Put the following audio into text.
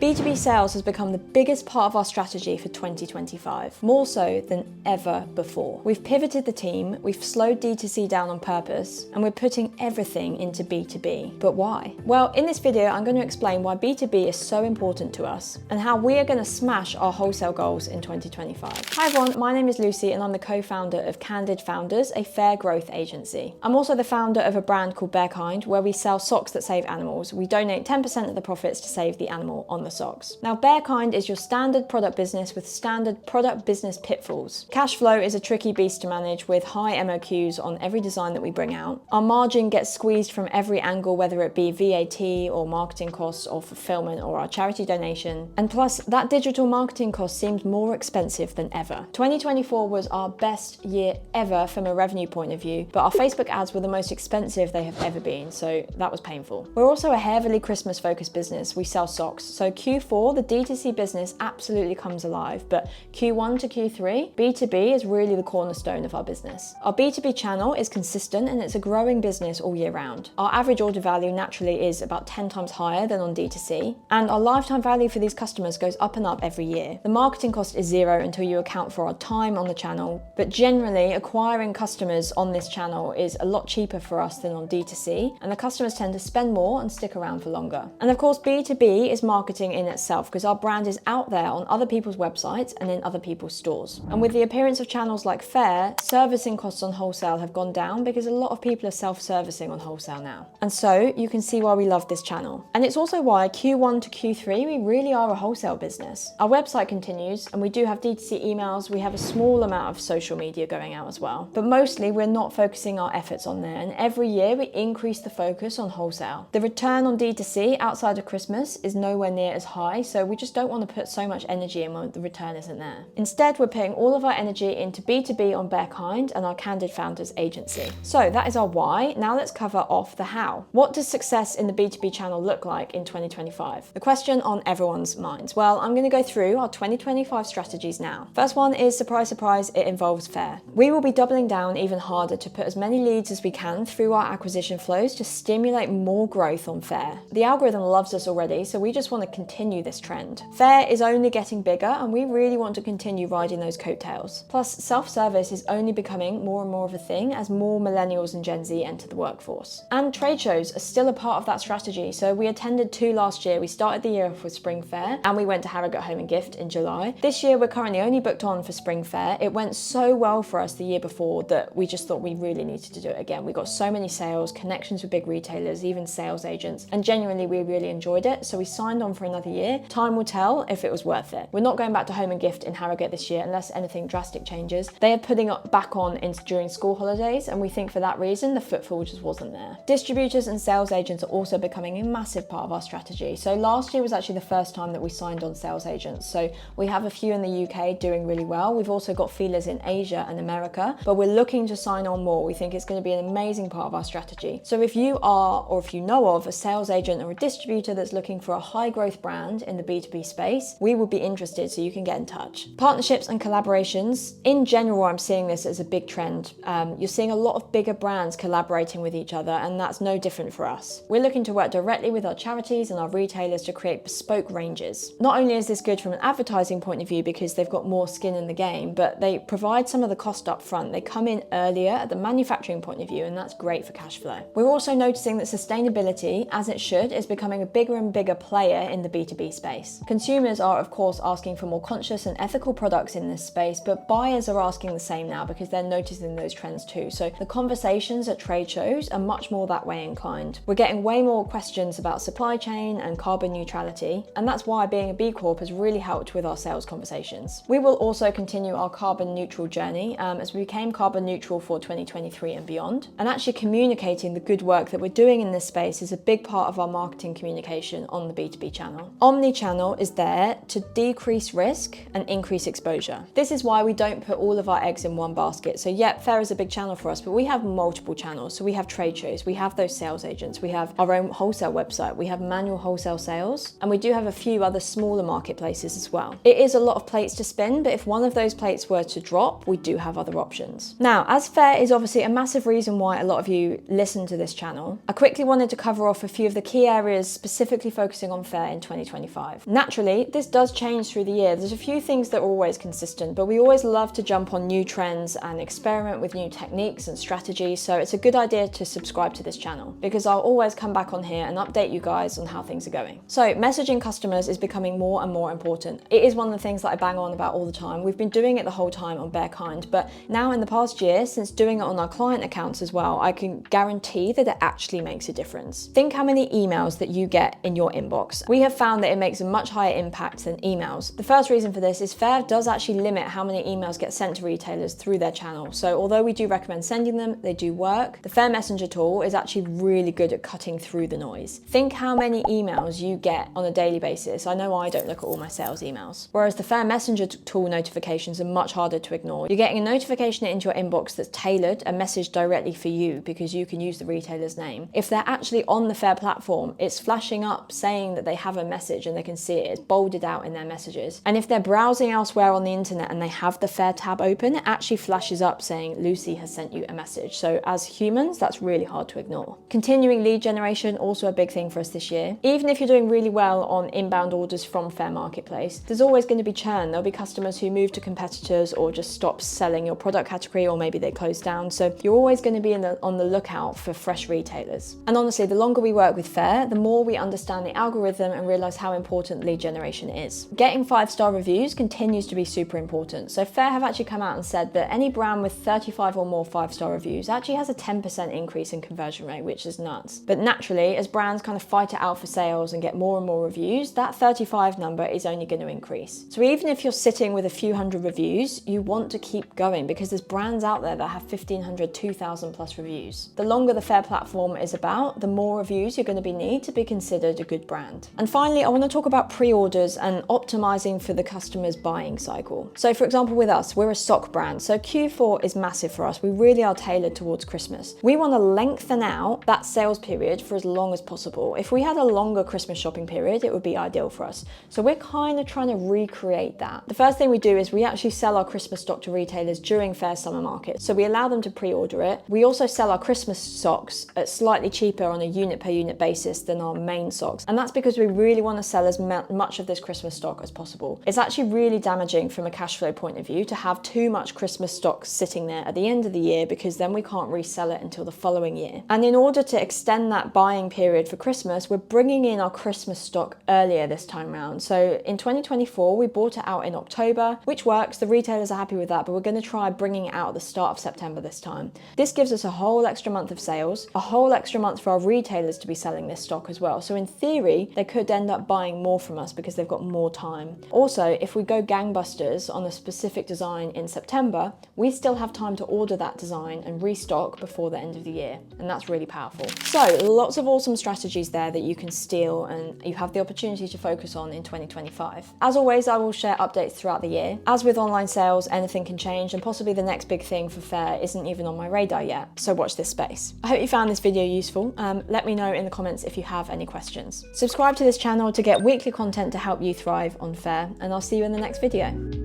B2B sales has become the biggest part of our strategy for 2025, more so than ever before. We've pivoted the team, we've slowed D2C down on purpose, and we're putting everything into B2B. But why? Well, in this video, I'm going to explain why B2B is so important to us and how we are going to smash our wholesale goals in 2025. Hi everyone, my name is Lucy and I'm the co-founder of Candid Founders, a Faire Growth Agency. I'm also the founder of a brand called Bear Kind, where we sell socks that save animals. We donate 10% of the profits to save the animal on the socks. Now, Bear Kind is your standard product business with standard product business pitfalls. Cash flow is a tricky beast to manage with high MOQs on every design that we bring out. Our margin gets squeezed from every angle, whether it be VAT or marketing costs or fulfillment or our charity donation. And plus, that digital marketing cost seemed more expensive than ever. 2024 was our best year ever from a revenue point of view, but our Facebook ads were the most expensive they have ever been, so that was painful. We're also a heavily Christmas-focused business. We sell socks, so Q4, the D2C business absolutely comes alive, but Q1 to Q3, B2B is really the cornerstone of our business. Our B2B channel is consistent and it's a growing business all year round. Our average order value naturally is about 10 times higher than on D2C, and our lifetime value for these customers goes up and up every year. The marketing cost is zero until you account for our time on the channel, but generally acquiring customers on this channel is a lot cheaper for us than on D2C, and the customers tend to spend more and stick around for longer. And of course, B2B is marketing in itself because our brand is out there on other people's websites and in other people's stores. And with the appearance of channels like Faire, servicing costs on wholesale have gone down because a lot of people are self-servicing on wholesale now. And so you can see why we love this channel. And it's also why Q1 to Q3, we really are a wholesale business. Our website continues and we do have D2C emails. We have a small amount of social media going out as well. But mostly we're not focusing our efforts on there. And every year we increase the focus on wholesale. The return on D2C outside of Christmas is nowhere near as high, so we just don't want to put so much energy in when the return isn't there. Instead, we're putting all of our energy into B2B on Bear Kind and our Candid Founders agency. So that is our why. Now let's cover off the how. What does success in the B2B channel look like in 2025? The question on everyone's minds. Well, I'm going to go through our 2025 strategies now. First one is, surprise, surprise, it involves Faire. We will be doubling down even harder to put as many leads as we can through our acquisition flows to stimulate more growth on Faire. The algorithm loves us already, so we just want to continue this trend. Faire is only getting bigger and we really want to continue riding those coattails. Plus, self-service is only becoming more and more of a thing as more millennials and Gen Z enter the workforce. And trade shows are still a part of that strategy, so we attended 2 last year. We started the year off with Spring Faire and we went to Harrogate Home and Gift in July. This year we're currently only booked on for Spring Faire. It went so well for us the year before that we just thought we really needed to do it again. We got so many sales, connections with big retailers, even sales agents, and genuinely we really enjoyed it, so we signed on for another year. Time will tell if it was worth it. We're not going back to Home and Gift in Harrogate this year unless anything drastic changes. They are putting it back on during school holidays, and we think for that reason the footfall just wasn't there. Distributors and sales agents are also becoming a massive part of our strategy. So last year was actually the first time that we signed on sales agents. So we have a few in the UK doing really well. We've also got feelers in Asia and America, but we're looking to sign on more. We think it's going to be an amazing part of our strategy. So if you are, or if you know of, a sales agent or a distributor that's looking for a high growth brand in the B2B space, we would be interested, so you can get in touch. Partnerships and collaborations. In general, I'm seeing this as a big trend. You're seeing a lot of bigger brands collaborating with each other, and that's no different for us. We're looking to work directly with our charities and our retailers to create bespoke ranges. Not only is this good from an advertising point of view because they've got more skin in the game, but they provide some of the cost up front. They come in earlier at the manufacturing point of view, and that's great for cash flow. We're also noticing that sustainability, as it should, is becoming a bigger and bigger player in the B2B space. Consumers are, of course, asking for more conscious and ethical products in this space, but buyers are asking the same now because they're noticing those trends too. So the conversations at trade shows are much more that way inclined. We're getting way more questions about supply chain and carbon neutrality, and that's why being a B Corp has really helped with our sales conversations. We will also continue our carbon neutral journey as we became carbon neutral for 2023 and beyond. And actually communicating the good work that we're doing in this space is a big part of our marketing communication on the B2B channel. Omni-channel is there to decrease risk and increase exposure. This is why we don't put all of our eggs in one basket. So yeah, Faire is a big channel for us, but we have multiple channels. So we have trade shows, we have those sales agents, we have our own wholesale website, we have manual wholesale sales, and we do have a few other smaller marketplaces as well. It is a lot of plates to spin, but if one of those plates were to drop, we do have other options. Now, as Faire is obviously a massive reason why a lot of you listen to this channel, I quickly wanted to cover off a few of the key areas specifically focusing on Faire in 2025. 2025. Naturally, this does change through the year. There's a few things that are always consistent, but we always love to jump on new trends and experiment with new techniques and strategies, so it's a good idea to subscribe to this channel because I'll always come back on here and update you guys on how things are going. So messaging customers is becoming more and more important. It is one of the things that I bang on about all the time. We've been doing it the whole time on Bearkind, but now in the past year, since doing it on our client accounts as well, I can guarantee that it actually makes a difference. Think how many emails that you get in your inbox. We have found that it makes a much higher impact than emails. The first reason for this is Faire does actually limit how many emails get sent to retailers through their channel. So although we do recommend sending them, they do work. The Faire Messenger tool is actually really good at cutting through the noise. Think how many emails you get on a daily basis. I know I don't look at all my sales emails. Whereas the Faire Messenger tool notifications are much harder to ignore. You're getting a notification into your inbox that's tailored, a message directly for you because you can use the retailer's name. If they're actually on the Faire platform, it's flashing up saying that they have a message and they can see it. It's bolded out in their messages. And if they're browsing elsewhere on the internet and they have the Faire tab open, it actually flashes up saying Lucy has sent you a message. So as humans, that's really hard to ignore. Continuing lead generation, also a big thing for us this year. Even if you're doing really well on inbound orders from Faire Marketplace, there's always going to be churn. There'll be customers who move to competitors or just stop selling your product category, or maybe they close down. So you're always going to be on the lookout for fresh retailers. And honestly, the longer we work with Faire, the more we understand the algorithm and realize how important lead generation is. Getting 5-star reviews continues to be super important. So Faire have actually come out and said that any brand with 35 or more 5-star reviews actually has a 10% increase in conversion rate, which is nuts. But naturally, as brands kind of fight it out for sales and get more and more reviews, that 35 number is only going to increase. So even if you're sitting with a few hundred reviews, you want to keep going because there's brands out there that have 1,500, 2,000 plus reviews. The longer the Faire platform is about, the more reviews you're going to need to be considered a good brand. And finally, I want to talk about pre-orders and optimizing for the customer's buying cycle. So for example, with us, we're a sock brand. So Q4 is massive for us. We really are tailored towards Christmas. We want to lengthen out that sales period for as long as possible. If we had a longer Christmas shopping period, it would be ideal for us. So we're kind of trying to recreate that. The first thing we do is we actually sell our Christmas stock to retailers during Faire summer market. So we allow them to pre-order it. We also sell our Christmas socks at slightly cheaper on a unit per unit basis than our main socks. And that's because we really want to sell as much of this Christmas stock as possible. It's actually really damaging from a cash flow point of view to have too much Christmas stock sitting there at the end of the year, because then we can't resell it until the following year. And in order to extend that buying period for Christmas, we're bringing in our Christmas stock earlier this time round. So in 2024, we brought it out in October, which works. The retailers are happy with that, but we're going to try bringing it out at the start of September this time. This gives us a whole extra month of sales, a whole extra month for our retailers to be selling this stock as well. So in theory, they could end up buying more from us because they've got more time. Also, if we go gangbusters on a specific design in September, we still have time to order that design and restock before the end of the year. And that's really powerful. So lots of awesome strategies there that you can steal and you have the opportunity to focus on in 2025. As always, I will share updates throughout the year. As with online sales, anything can change, and possibly the next big thing for Faire isn't even on my radar yet. So watch this space. I hope you found this video useful. Let me know in the comments if you have any questions. Subscribe to this channel to get weekly content to help you thrive on Faire, and I'll see you in the next video.